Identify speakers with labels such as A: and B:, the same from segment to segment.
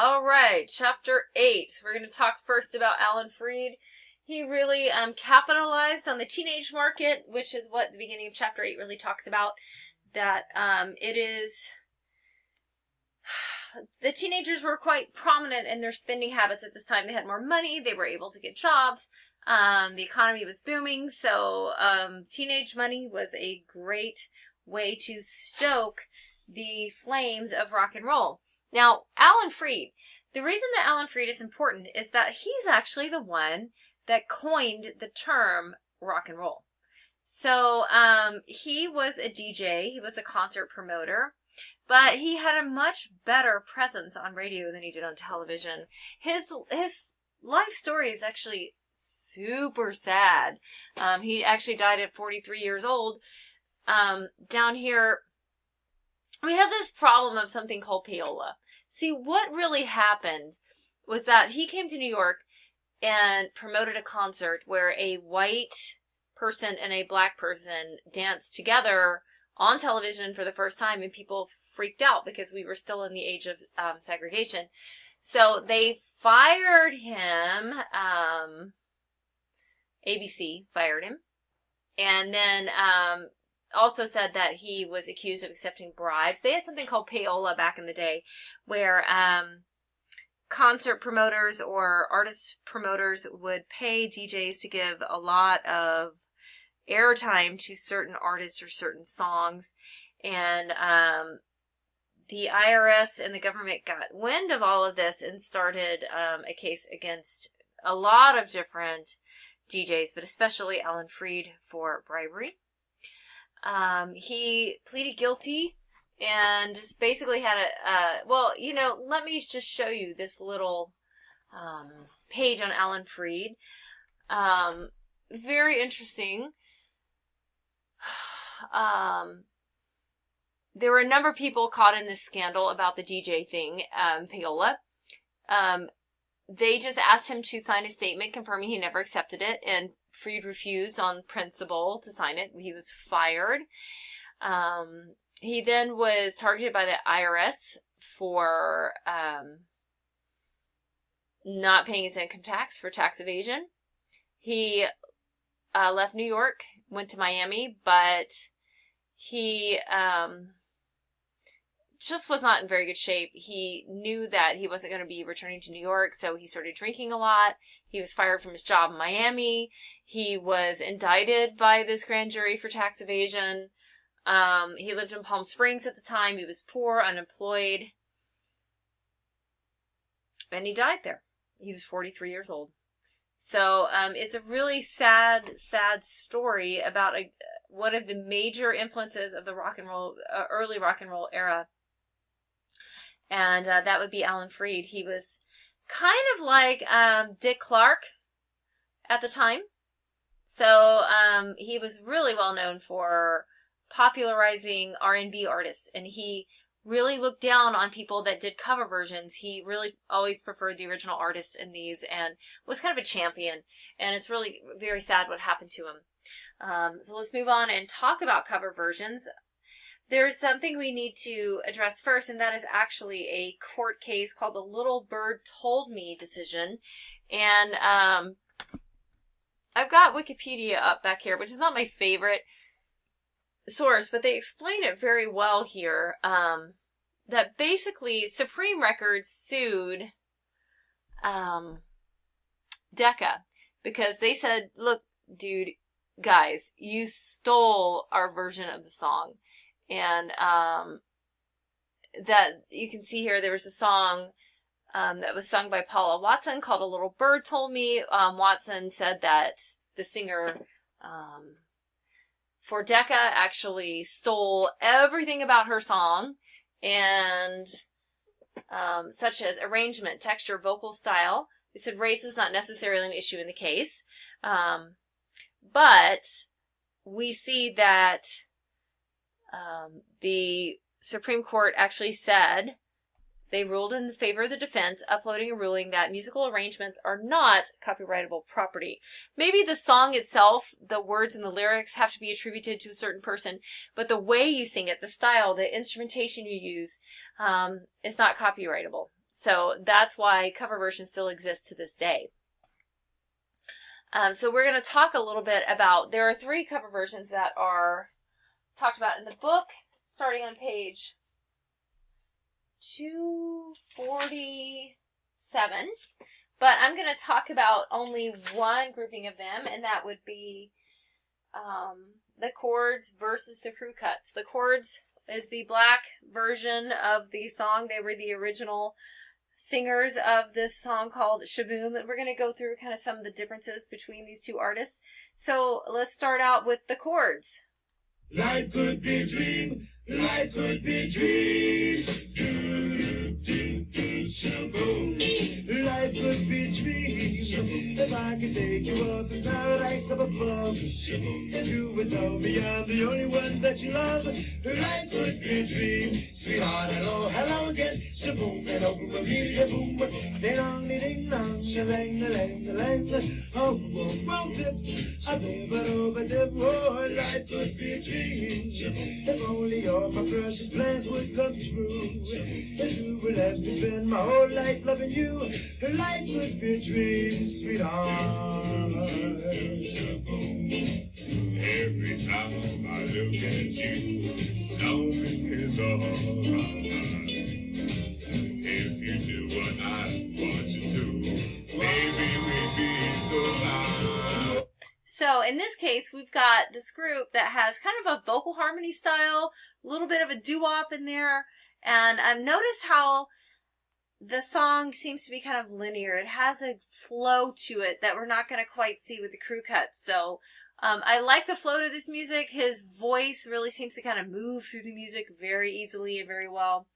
A: All right, chapter 8. We're going to talk first about Alan Freed. He really capitalized on the teenage market, which is what the beginning of chapter 8 really talks about. That it is... The teenagers were quite prominent in their spending habits at this time. They had more money, they were able to get jobs, the economy was booming, so teenage money was a great way to stoke the flames of rock and roll. Now, Alan Freed, the reason that Alan Freed is important is that he's actually the one that coined the term rock and roll. So he was a DJ, he was a concert promoter, but he had a much better presence on radio than he did on television. His life story is actually super sad. He actually died at 43 years old. Down here, we have this problem of something called payola. See, what really happened was that he came to New York and promoted a concert where a white person and a black person danced together on television for the first time, and people freaked out because we were still in the age of segregation. So they fired him. ABC fired him. And then also said that he was accused of accepting bribes. They had something called payola back in the day, where concert promoters or artist promoters would pay DJs to give a lot of airtime to certain artists or certain songs. And the IRS and the government got wind of all of this and started a case against a lot of different DJs, but especially Alan Freed for bribery. He pleaded guilty and just basically had let me just show you this little page on Alan Freed. Very interesting. There were a number of people caught in this scandal about the DJ thing, payola. They just asked him to sign a statement confirming he never accepted it, and Freed refused on principle to sign it. He was fired. He then was targeted by the IRS for not paying his income tax, for tax evasion. He left New York, went to Miami, but he just was not in very good shape. He knew that he wasn't going to be returning to New York, so he started drinking a lot. He was fired from his job in Miami. He was indicted by this grand jury for tax evasion. He lived in Palm Springs at the time. He was poor, unemployed, and he died there. He was 43 years old. So it's a really sad story about one of the major influences of the rock and roll, early rock and roll era. And that would be Alan Freed. He was kind of like Dick Clark at the time. So he was really well known for popularizing R&B artists, and he really looked down on people that did cover versions. He really always preferred the original artist in these and was kind of a champion. And it's really very sad what happened to him. So let's move on and talk about cover versions. There's something we need to address first, and that is actually a court case called the Little Bird Told Me decision. And I've got Wikipedia up back here, which is not my favorite source, but they explain it very well here. That basically Supreme Records sued Decca because they said, look, dude, guys, you stole our version of the song. And that you can see here, there was a song that was sung by Paula Watson called A Little Bird Told Me. Watson said that the singer for Decca actually stole everything about her song, and such as arrangement, texture, vocal style. They said race was not necessarily an issue in the case. But we see that the Supreme Court actually said, they ruled in favor of the defense, uploading a ruling that musical arrangements are not copyrightable property. Maybe the song itself, the words and the lyrics have to be attributed to a certain person, but the way you sing it, the style, the instrumentation you use, is not copyrightable. So that's why cover versions still exist to this day. So we're going to talk a little bit about, there are 3 cover versions that are talked about in the book, starting on page 247. But I'm going to talk about only one grouping of them, and that would be the chords versus the crew cuts. The chords is the black version of the song. They were the original singers of this song called Shaboom, and we're going to go through kind of some of the differences between these 2 artists. So let's start out with the chords.
B: Life could be a dream, life could be a dream. Do, do, do, shaboom. Life could be a dream. If I could take you up in paradise up above. If you would tell me I'm the only one that you love. Life could be a dream. Sweetheart, hello, hello again. Shaboom, and open my media boom. Ding dong, ding dong, shalang, lang, lang. Oh, oh, oh, dip. A dip, a dip, oh, life could be a dream. If only all my precious plans would come true. If you would let me spend my whole life loving you, life would be a dream, sweetheart. Every time I look at you, something is alright. If you do what I want you to, baby, we'd be so high.
A: So in this case, we've got this group that has kind of a vocal harmony style, a little bit of a doo-wop in there, and I've noticed how the song seems to be kind of linear. It has a flow to it that we're not going to quite see with the crew cuts. So I like the flow to this music. His voice really seems to kind of move through the music very easily and very well.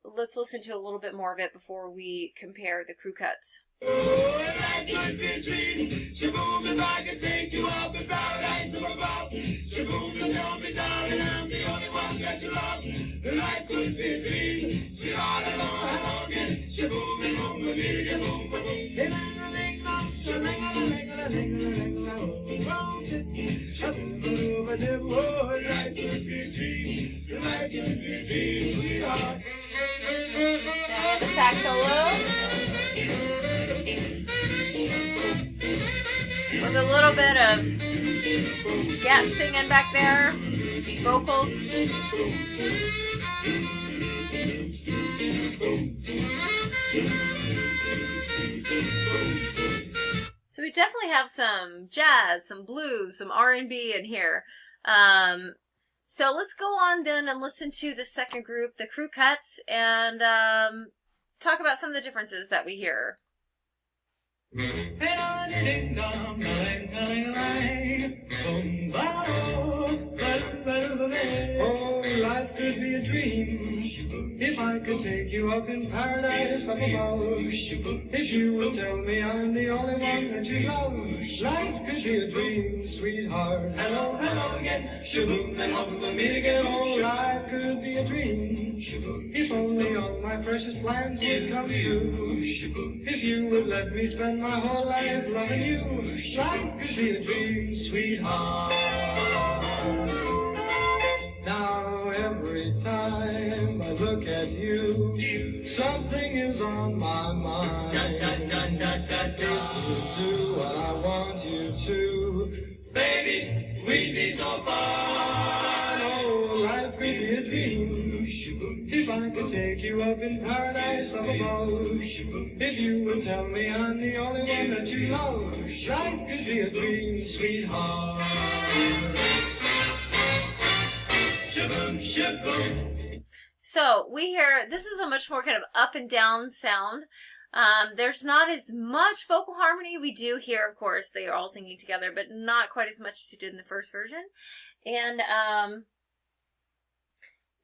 A: Let's listen to a little bit more of it before we compare the crew cuts.
B: Oh, life could be a dream. Shaboom, if I could take you up in paradise up above. Shaboom, you tell me, darling, I'm the only one that you love. Life could be a dream. Sweetheart, hello, hello again. Shaboom, and boom, boom, boom, boom, boom, boom. Ding-a-ling-a-ling-a, shaling-a-ling-a-ling-a-ling-a-ling-a. Oh, life could be a dream. Life could be a dream, sweetheart.
A: And the sax solo. With a little bit of scat singing back there. Vocals. So we definitely have some jazz, some blues, some R&B in here. So let's go on then and listen to the second group, the crew cuts, and talk about some of the differences that we hear.
B: Oh, life could be a dream. If I could take you up in paradise up above. If you would tell me I'm the only one that you love. Life could be a dream, sweetheart. Hello, hello again. Shaboom, and hope we'll meet again. Oh, life could be a dream. If only all my precious plans would come true. If you would let me spend my whole life loving you. Life could be a dream, sweetheart. Now every time I look at you, something is on my mind. If you do what I want you to, baby, we'd be so fine. Oh, life could be a dream. If I could take you up in paradise up above. If you would tell me I'm the only one that you love. Life could be a dream, sweetheart. Shaboom, shaboom.
A: So we hear, this is a much more kind of up and down sound. There's not as much vocal harmony. We do hear, of course, they are all singing together, but not quite as much as you did in the first version. And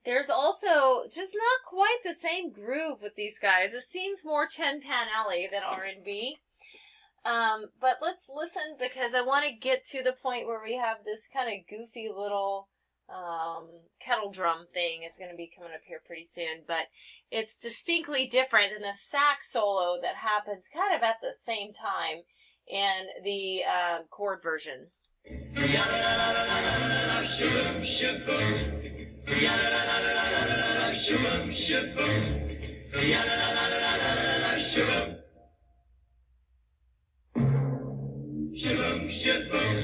A: there's also just not quite the same groove with these guys. It seems more Tin Pan Alley than R&B. But let's listen, because I want to get to the point where we have this kind of goofy little kettle drum thing. It's going to be coming up here pretty soon, but it's distinctly different in the sax solo that happens kind of at the same time in the chord version.
B: Shaboom. Shaboom, shaboom.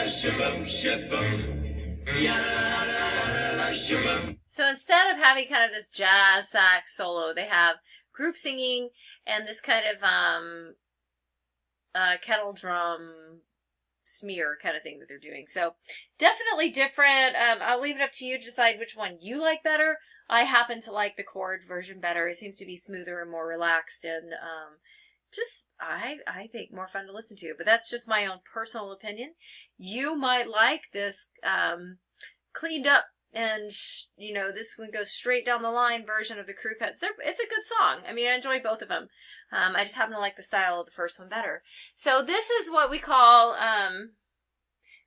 B: Shaboom, shaboom. Shaboom.
A: So instead of having kind of this jazz sax solo, they have group singing and this kind of kettle drum smear kind of thing that they're doing. So definitely different. I'll leave it up to you to decide which one you like better. I happen to like the chord version better. It seems to be smoother and more relaxed and just, I think, more fun to listen to. But that's just my own personal opinion. You might like this cleaned up and, you know, this one goes straight down the line version of the Crew Cuts. It's a good song. I mean, I enjoy both of them. I just happen to like the style of the first one better. So this is what we call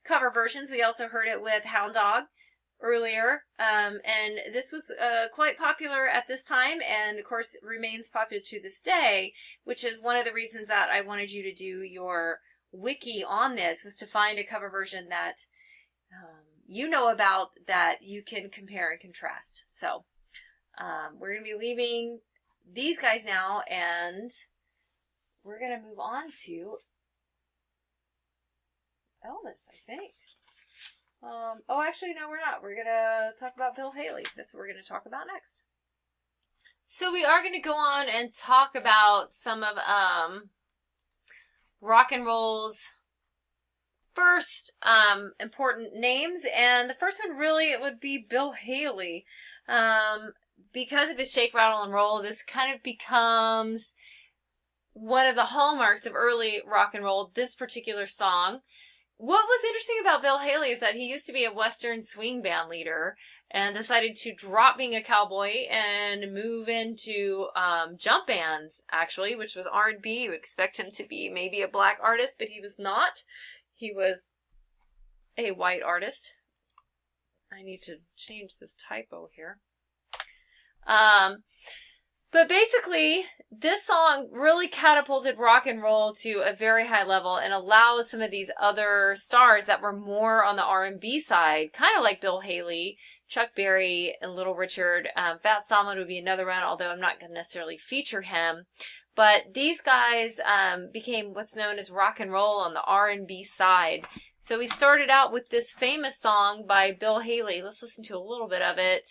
A: cover versions. We also heard it with Hound Dog earlier. And this was quite popular at this time and, of course, remains popular to this day, which is one of the reasons that I wanted you to do your wiki on this, was to find a cover version that you know about, that you can compare and contrast. So we're going to be leaving these guys now, and we're going to move on to Elvis, I think. Oh, actually, no, we're not. We're going to talk about Bill Haley. That's what we're going to talk about next. So we are going to go on and talk about some of rock and roll's first important names, and the first one really it would be Bill Haley. Because of his Shake, Rattle, and Roll, this kind of becomes one of the hallmarks of early rock and roll, this particular song. What was interesting about Bill Haley is that he used to be a Western swing band leader and decided to drop being a cowboy and move into jump bands, actually, which was R&B. You expect him to be maybe a black artist, but he was not. He was a white artist. I need to change this typo here. But basically, this song really catapulted rock and roll to a very high level and allowed some of these other stars that were more on the R&B side, kind of like Bill Haley, Chuck Berry, and Little Richard. Fats Domino would be another one, although I'm not going to necessarily feature him. But these guys became what's known as rock and roll on the R&B side. So we started out with this famous song by Bill Haley. Let's listen to a little bit of it.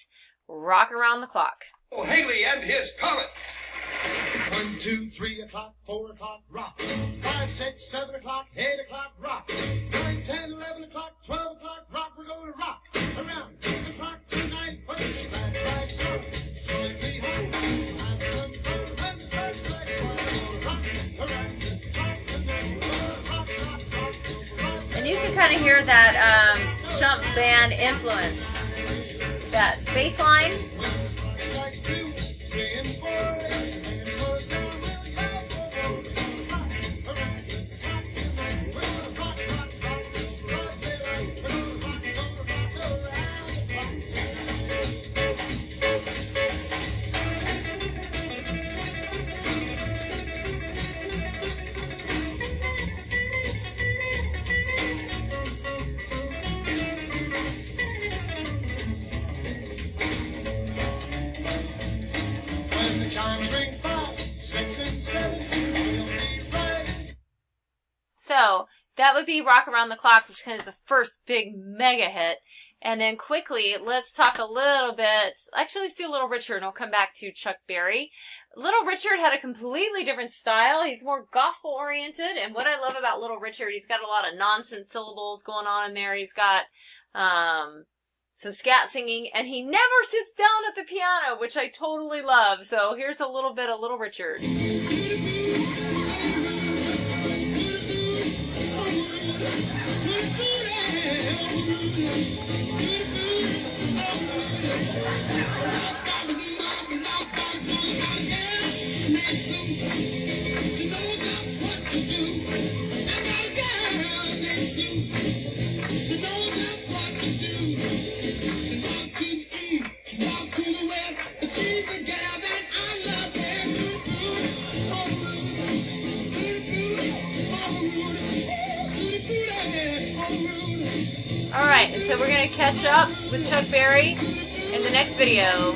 A: Rock Around the Clock.
C: Oh, Haley and his Comets.
B: 1, 2, 3 o'clock, 4 o'clock, rock. 5, 6, 7 o'clock, 8 o'clock, rock. 9, 10, 11 o'clock, 12 o'clock, rock. We're going to rock around the clock tonight. Put your glad rags on. Join me home. Have some fun when the bird strikes one. Rock around the clock tonight. Rock, rock, rock, rock.
A: And you can kind of hear that jump band influence. That bass line. So that would be Rock Around the Clock, which is kind of the first big mega hit. And then quickly, let's talk a little bit. Actually, let's do Little Richard, and we'll come back to Chuck Berry. Little Richard had a completely different style. He's more gospel-oriented. And what I love about Little Richard, he's got a lot of nonsense syllables going on in there. He's got some scat singing, and he never sits down at the piano, which I totally love. So here's a little bit of Little Richard. Alright, and so we're going to catch up with Chuck Berry in the next video.